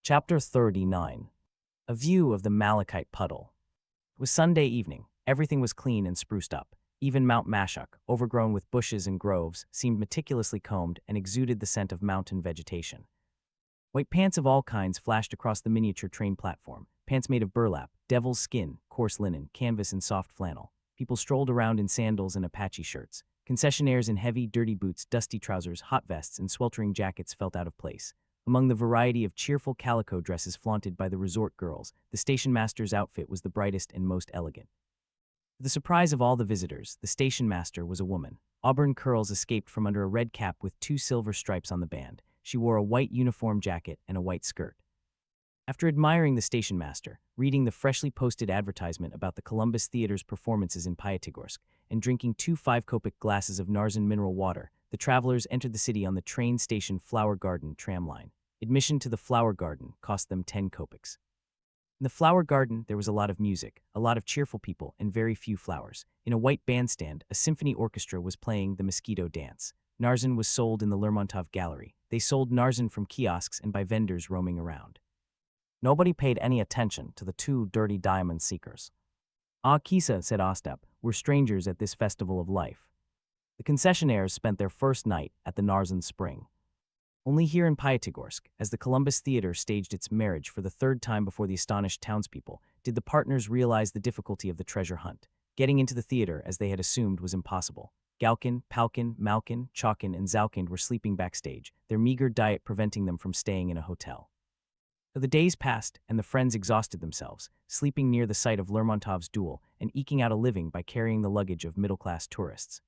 Chapter 39. A View of the Malachite Puddle. It was Sunday evening. Everything was clean and spruced up. Even Mount Mashuk, overgrown with bushes and groves, seemed meticulously combed and exuded the scent of mountain vegetation. White pants of all kinds flashed across the miniature train platform, pants made of burlap, devil's skin, coarse linen, canvas and soft flannel. People strolled around in sandals and Apache shirts. Concessionaires in heavy, dirty boots, dusty trousers, hot vests, and sweltering jackets felt out of place. Among the variety of cheerful calico dresses flaunted by the resort girls, the station master's outfit was the brightest and most elegant. To the surprise of all the visitors, the station master was a woman. Auburn curls escaped from under a red cap with 2 silver stripes on the band. She wore a white uniform jacket and a white skirt. After admiring the station master, reading the freshly posted advertisement about the Columbus Theater's performances in Pyatigorsk, and drinking 2 5-kopek glasses of Narzan mineral water, the travelers entered the city on the train station Flower Garden tram line. Admission to the Flower Garden cost them 10 kopecks. In the Flower Garden, there was a lot of music, a lot of cheerful people, and very few flowers. In a white bandstand, a symphony orchestra was playing the Mosquito Dance. Narzan was sold in the Lermontov Gallery. They sold Narzan from kiosks and by vendors roaming around. Nobody paid any attention to the 2 dirty diamond seekers. "Ah, Kisa," said Ostap, "we're strangers at this festival of life." The concessionaires spent their first night at the Narzan Spring. Only here in Pyatigorsk, as the Columbus Theater staged its marriage for the 3rd time before the astonished townspeople, did the partners realize the difficulty of the treasure hunt. Getting into the theater, as they had assumed, was impossible. Galkin, Palkin, Malkin, Chalkin, and Zalkind were sleeping backstage, their meager diet preventing them from staying in a hotel. So the days passed, and the friends exhausted themselves, sleeping near the site of Lermontov's duel and eking out a living by carrying the luggage of middle-class tourists.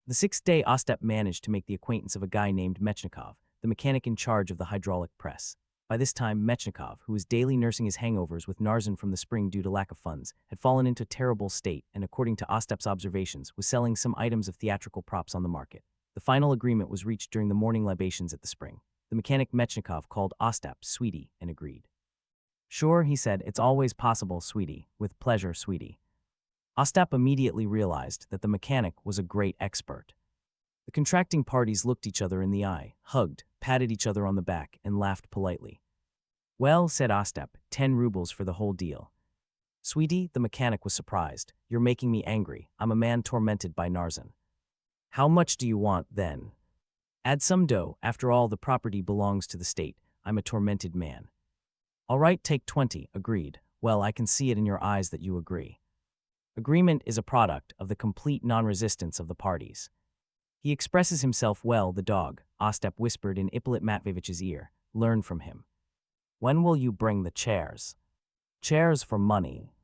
The 6th day, Ostap managed to make the acquaintance of a guy named Mechnikov, the mechanic in charge of the hydraulic press. By this time, Mechnikov, who was daily nursing his hangovers with Narzan from the spring due to lack of funds, had fallen into a terrible state and, according to Ostap's observations, was selling some items of theatrical props on the market. The final agreement was reached during the morning libations at the spring. The mechanic Mechnikov called Ostap sweetie and agreed. "Sure," he said, "it's always possible, sweetie. With pleasure, sweetie." Ostap immediately realized that the mechanic was a great expert. The contracting parties looked each other in the eye, hugged, patted each other on the back, and laughed politely. "Well," said Ostap, 10 rubles for the whole deal. "Sweetie," the mechanic was surprised, "you're making me angry. I'm a man tormented by Narzan." "How much do you want, then?" "Add some dough. After all, the property belongs to the state. I'm a tormented man." "All right, take 20, agreed. Well, I can see it in your eyes that you agree." Agreement is a product of the complete non-resistance of the parties. "He expresses himself well, the dog," Ostap whispered in Ippolit Matveevich's ear. "Learn from him." "When will you bring the chairs?" "Chairs for money."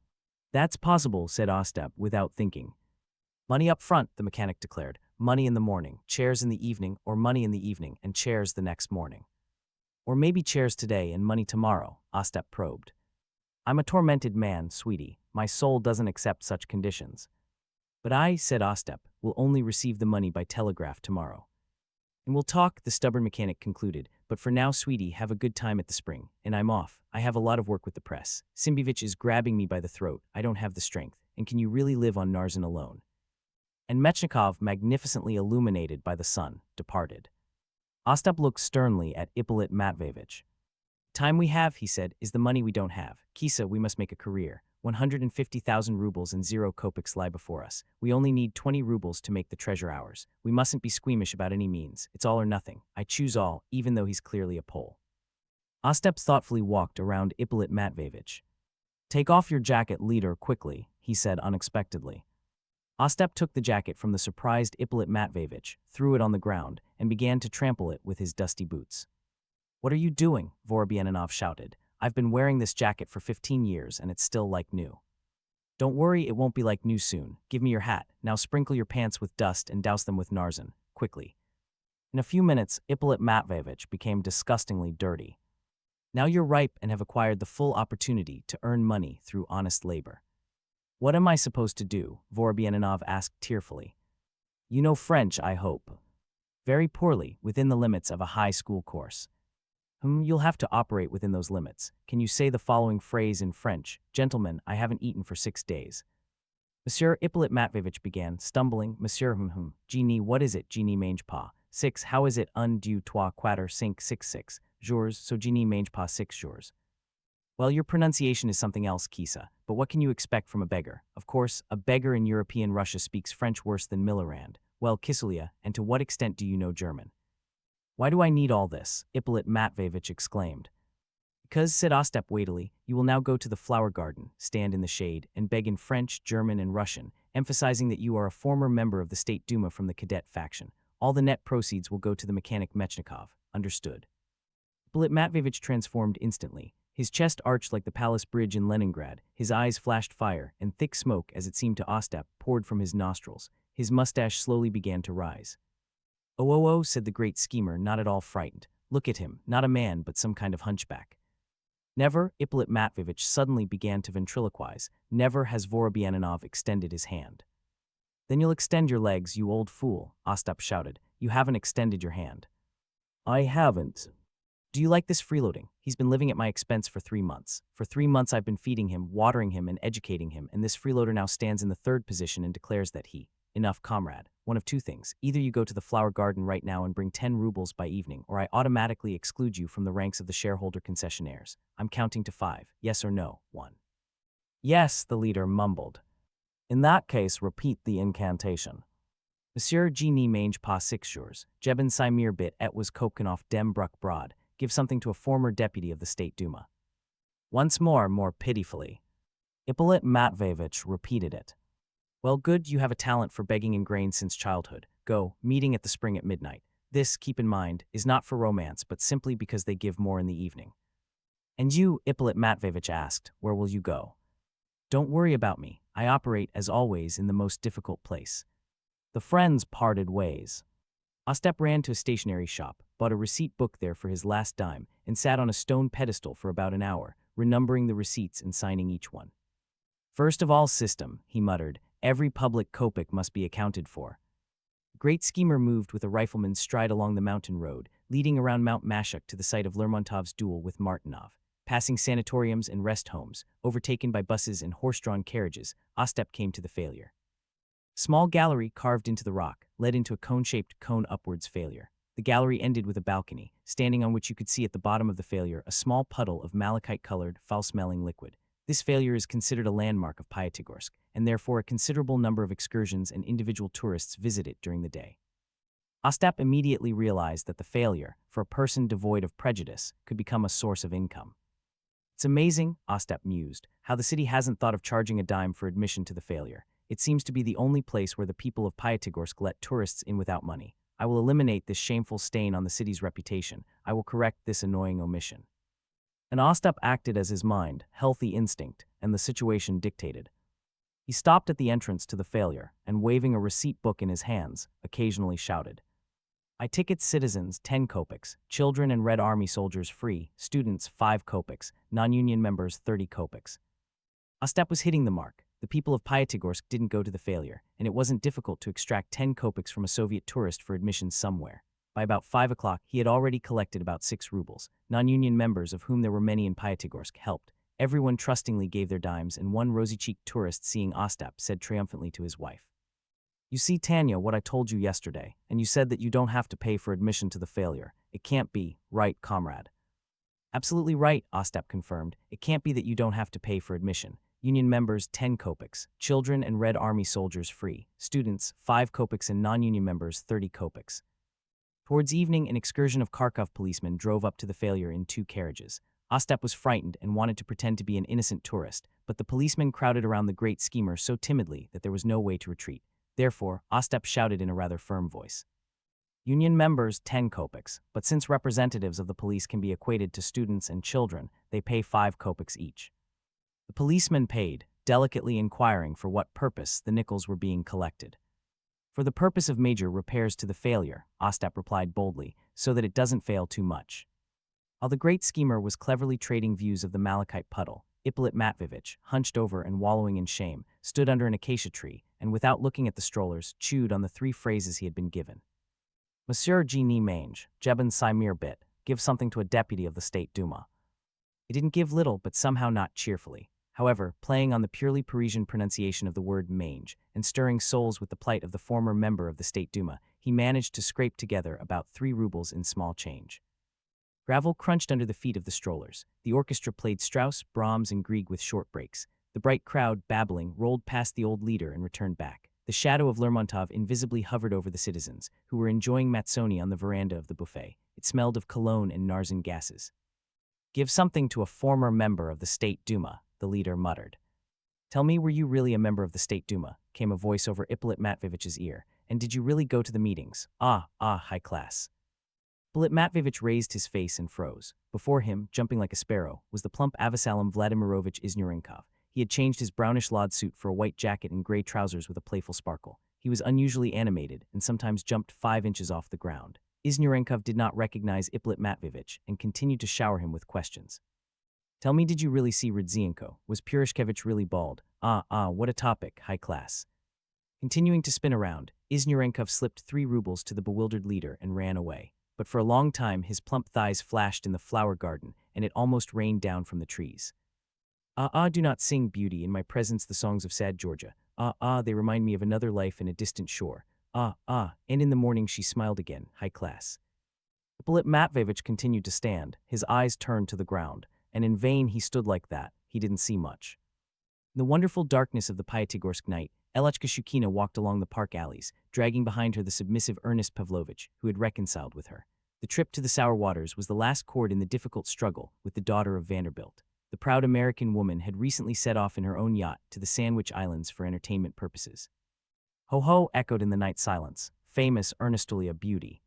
"That's possible," said Ostap without thinking. "Money up front," the mechanic declared. "Money in the morning, chairs in the evening, or money in the evening and chairs the next morning." "Or maybe chairs today and money tomorrow," Ostap probed. "I'm a tormented man, sweetie. My soul doesn't accept such conditions." "But I," said Ostap, "will only receive the money by telegraph tomorrow." "And we'll talk," the stubborn mechanic concluded. "But for now, sweetie, have a good time at the spring, and I'm off. I have a lot of work with the press. Simbivich is grabbing me by the throat. I don't have the strength. And can you really live on Narzan alone?" And Mechnikov, magnificently illuminated by the sun, departed. Ostap looked sternly at Ippolit Matveevich. "Time we have," he said, "is the money we don't have. Kisa, we must make a career. 150,000 rubles and 0 kopecks lie before us. We only need 20 rubles to make the treasure ours. We mustn't be squeamish about any means. It's all or nothing. I choose all, even though he's clearly a Pole." Ostap thoughtfully walked around Ippolit Matveevich. "Take off your jacket, leader, quickly," he said unexpectedly. Ostap took the jacket from the surprised Ippolit Matveevich, threw it on the ground, and began to trample it with his dusty boots. "What are you doing?" Vorobyaninov shouted. "I've been wearing this jacket for 15 years, and it's still like new." "Don't worry, it won't be like new soon. Give me your hat. Now sprinkle your pants with dust and douse them with Narzan, quickly." In a few minutes, Ippolit Matveevich became disgustingly dirty. "Now you're ripe and have acquired the full opportunity to earn money through honest labor." "What am I supposed to do?" Vorobyaninov asked tearfully. "You know French, I hope." "Very poorly, within the limits of a high school course." You'll have to operate within those limits. Can you say the following phrase in French? "Gentlemen, I haven't eaten for 6 days." "Monsieur," Ippolit Matveevich began, stumbling. "Monsieur, Genie, what is it? Genie mange pas. 6, how is it? 1, 2, 3, 4, 5, 6, 6. jours, Sojini mange pas 6 jours. Well, your pronunciation is something else, Kisa, but what can you expect from a beggar? Of course, a beggar in European Russia speaks French worse than Millerand. Well, Kisulia, and to what extent do you know German? Why do I need all this? Ippolit Matveyevich exclaimed. Because, said Ostap weightily, you will now go to the flower garden, stand in the shade, and beg in French, German, and Russian, emphasizing that you are a former member of the State Duma from the cadet faction. All the net proceeds will go to the mechanic Mechnikov. Understood. Ippolit Matveyevich transformed instantly. His chest arched like the palace bridge in Leningrad, his eyes flashed fire, and thick smoke, as it seemed to Ostap, poured from his nostrils. His mustache slowly began to rise. Oh, said the great schemer, not at all frightened. Look at him, not a man, but some kind of hunchback. Never, Ippolit Matveyevich suddenly began to ventriloquize, never has Vorobyaninov extended his hand. Then you'll extend your legs, you old fool, Ostap shouted. You haven't extended your hand. I haven't. Do you like this freeloading? He's been living at my expense for 3 months. For 3 months I've been feeding him, watering him, and educating him, and this freeloader now stands in the 3rd position and declares that he— Enough, comrade. One of two things. Either you go to the flower garden right now and bring 10 rubles by evening, or I automatically exclude you from the ranks of the shareholder concessionaires. I'm counting to 5. Yes or no? 1. Yes, the leader mumbled. In that case, repeat the incantation. Monsieur Genie mange pas 6 jours, Jeben Simir bit et was Kopkanov dem Bruck Broad. Give something to a former deputy of the State Duma. Once more pitifully. Ippolit Matveyevich repeated it. Well, good, you have a talent for begging in grain since childhood. Go, meeting at the spring at midnight. This, keep in mind, is not for romance, but simply because they give more in the evening. And you, Ippolit Matveyevich asked, where will you go? Don't worry about me. I operate, as always, in the most difficult place. The friends parted ways. Ostap ran to a stationery shop, bought a receipt book there for his last dime, and sat on a stone pedestal for about an hour, renumbering the receipts and signing each one. First of all, system, he muttered, every public kopeck must be accounted for. The great schemer moved with a rifleman's stride along the mountain road, leading around Mount Mashuk to the site of Lermontov's duel with Martinov. Passing sanatoriums and rest homes, overtaken by buses and horse-drawn carriages, Ostap came to the failure. Small gallery carved into the rock led into a cone-shaped upwards failure. The gallery ended with a balcony, standing on which you could see at the bottom of the failure a small puddle of malachite-colored, foul-smelling liquid. This failure is considered a landmark of Pyatigorsk, and therefore a considerable number of excursions and individual tourists visit it during the day. Ostap immediately realized that the failure, for a person devoid of prejudice, could become a source of income. It's amazing, Ostap mused, how the city hasn't thought of charging a dime for admission to the failure. It seems to be the only place where the people of Pyatigorsk let tourists in without money. I will eliminate this shameful stain on the city's reputation. I will correct this annoying omission. And Ostap acted as his mind, healthy instinct, and the situation dictated. He stopped at the entrance to the failure, and waving a receipt book in his hands, occasionally shouted, I ticket citizens 10 kopecks, children and Red Army soldiers free, students 5 kopecks, non-union members 30 kopecks. Ostap was hitting the mark. The people of Pyatigorsk didn't go to the failure, and it wasn't difficult to extract 10 kopecks from a Soviet tourist for admission somewhere. By about 5 o'clock, he had already collected about 6 rubles. Non-union members, of whom there were many in Pyatigorsk, helped. Everyone trustingly gave their dimes, and one rosy-cheeked tourist, seeing Ostap, said triumphantly to his wife, You see, Tanya, what I told you yesterday, and you said that you don't have to pay for admission to the failure. It can't be, right, comrade? Absolutely right, Ostap confirmed. It can't be that you don't have to pay for admission. Union members 10 kopecks, children and Red Army soldiers free, students 5 kopecks and non-union members 30 kopecks. Towards evening, an excursion of Kharkov policemen drove up to the failure in 2 carriages. Ostap was frightened and wanted to pretend to be an innocent tourist, but the policemen crowded around the great schemer so timidly that there was no way to retreat. Therefore, Ostap shouted in a rather firm voice, Union members 10 kopecks, but since representatives of the police can be equated to students and children, they pay 5 kopecks each. The policeman paid, delicately inquiring for what purpose the nickels were being collected. For the purpose of major repairs to the failure, Ostap replied boldly, so that it doesn't fail too much. While the great schemer was cleverly trading views of the Malachite Puddle, Ippolit Matveyevich, hunched over and wallowing in shame, stood under an acacia tree, and without looking at the strollers, chewed on the 3 phrases he had been given. Monsieur Genie mange, Jeben Simir bit, give something to a deputy of the State Duma. He didn't give little, but somehow not cheerfully. However, playing on the purely Parisian pronunciation of the word mange, and stirring souls with the plight of the former member of the State Duma, he managed to scrape together about 3 rubles in small change. Gravel crunched under the feet of the strollers. The orchestra played Strauss, Brahms, and Grieg with short breaks. The bright crowd, babbling, rolled past the old leader and returned back. The shadow of Lermontov invisibly hovered over the citizens, who were enjoying mazzoni on the veranda of the buffet. It smelled of cologne and Narzan gases. "Give something to a former member of the State Duma," the leader muttered. "Tell me, were you really a member of the State Duma?" came a voice over Ippolit Matveevich's ear. "And did you really go to the meetings? Ah, high class." Ippolit Matveevich raised his face and froze. Before him, jumping like a sparrow, was the plump Avvasalim Vladimirovich Iznurenkov. He had changed his brownish lod suit for a white jacket and gray trousers with a playful sparkle. He was unusually animated and sometimes jumped 5 inches off the ground. Iznurenkov did not recognize Ippolit Matveevich and continued to shower him with questions. "Tell me, did you really see Rudzienko? Was Purishkevich really bald? What a topic, high class." Continuing to spin around, Iznurenkov slipped 3 rubles to the bewildered leader and ran away. But for a long time his plump thighs flashed in the flower garden, and it almost rained down from the trees. Do not sing, beauty, in my presence the songs of sad Georgia. They remind me of another life in a distant shore. And in the morning she smiled again, high class." Ippolit Matveevich continued to stand, his eyes turned to the ground, and in vain he stood like that. He didn't see much. In the wonderful darkness of the Pyatigorsk night, Elechka Shukina walked along the park alleys, dragging behind her the submissive Ernest Pavlovich, who had reconciled with her. The trip to the Sour Waters was the last chord in the difficult struggle with the daughter of Vanderbilt. The proud American woman had recently set off in her own yacht to the Sandwich Islands for entertainment purposes. "Ho-ho," echoed in the night silence, famous earnestly a beauty.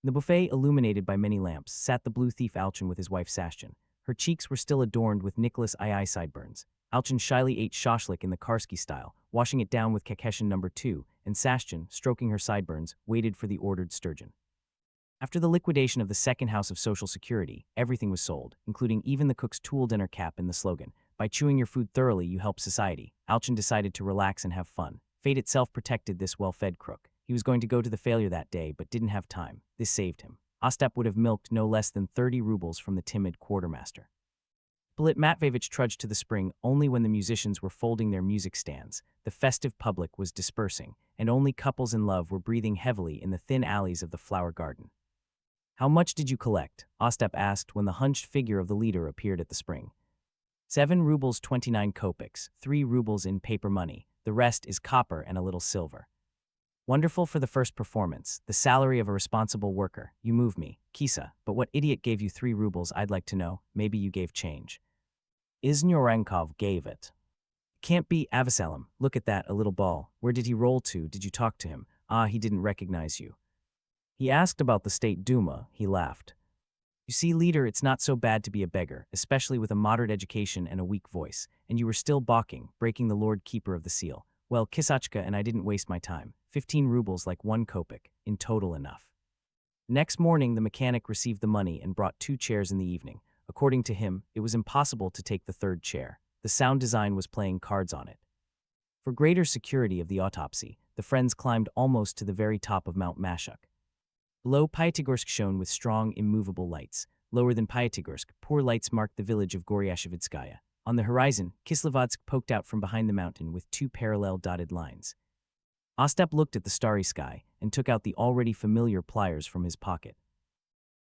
In the buffet, illuminated by many lamps, sat the blue thief Alchin with his wife Sashtin. Her cheeks were still adorned with Nicholas II sideburns. Alchin shyly ate shashlik in the Karsky style, washing it down with Kakeshin No. 2, and Sashtin, stroking her sideburns, waited for the ordered sturgeon. After the liquidation of the second house of Social Security, everything was sold, including even the cook's tool dinner cap and the slogan, "By chewing your food thoroughly, you help society." Alchin decided to relax and have fun. Fate itself protected this well-fed crook. He was going to go to the failure that day, but didn't have time. This saved him. Ostap would have milked no less than 30 rubles from the timid quartermaster. Ippolit Matveevich trudged to the spring only when the musicians were folding their music stands. The festive public was dispersing, and only couples in love were breathing heavily in the thin alleys of the flower garden. "How much did you collect?" Ostap asked when the hunched figure of the leader appeared at the spring. 7 rubles 29 kopecks, 3 rubles in paper money. The rest is copper and a little silver." "Wonderful for the first performance. The salary of a responsible worker. You move me, Kisa, but what idiot gave you 3 rubles, I'd like to know. Maybe you gave change." "Iznurenkov gave it." "Can't be Avvasalim. Look at that, a little ball. Where did he roll to? Did you talk to him?" He didn't recognize you." "He asked about the State Duma," he laughed. "You see, leader, it's not so bad to be a beggar, especially with a moderate education and a weak voice, and you were still balking, breaking the Lord Keeper of the Seal. Well, Kisachka and I didn't waste my time. 15 rubles like 1 kopeck, in total enough." Next morning, the mechanic received the money and brought 2 chairs in the evening. According to him, it was impossible to take the 3rd chair. The sound design was playing cards on it. For greater security of the autopsy, the friends climbed almost to the very top of Mount Mashuk. Below, Pyatigorsk shone with strong, immovable lights. Lower than Pyatigorsk, poor lights marked the village of Goryashevitskaya. On the horizon, Kislovodsk poked out from behind the mountain with 2 parallel dotted lines. Ostap looked at the starry sky and took out the already familiar pliers from his pocket.